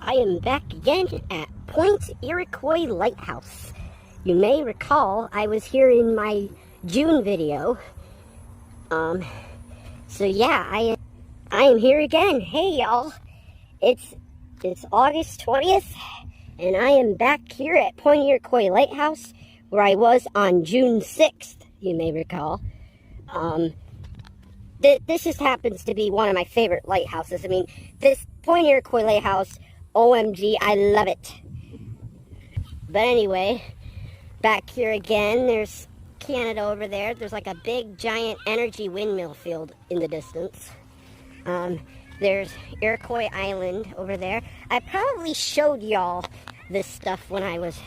I am back again at Point Iroquois Lighthouse. You may recall I was here in my June video. So yeah, I am here again. Hey y'all, it's August 20th, and I am back here at Point Iroquois Lighthouse, where I was on June 6th, you may recall. This just happens to be one of my favorite lighthouses. I mean, this Point Iroquois Lighthouse, OMG, I love it. But anyway, back here again, there's Canada over there. There's like a big, giant energy windmill field in the distance. There's Iroquois Island over there. I probably showed y'all this stuff when I was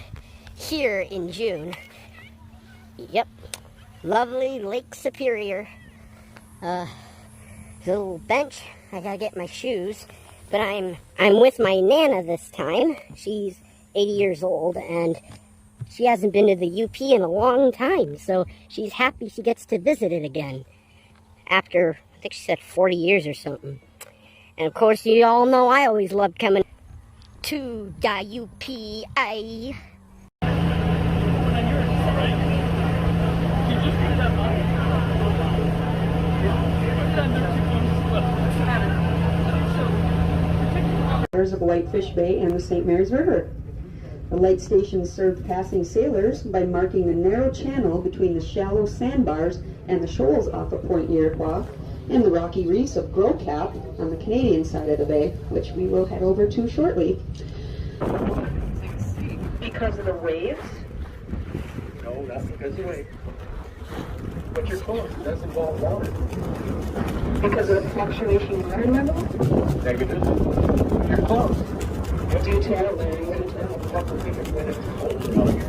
here in June. Yep, lovely Lake Superior. There's a little bench. I gotta get my shoes, but I'm with my Nana this time. She's 80 years old, and she hasn't been to the UP in a long time, so she's happy she gets to visit it again after, I think she said 40 years or something. And of course, you all know I always loved coming to the UP. Of Whitefish Bay and the St. Mary's River. The light stations served passing sailors by marking the narrow channel between the shallow sandbars and the shoals off of Point Iroquois and the rocky reefs of Gros Cap on the Canadian side of the bay, which we will head over to shortly. Because of the waves? No, that's because of the waves. But you're close. It does involve water. Because of the fluctuating water level? Negative. You're close. Due to When it's cold,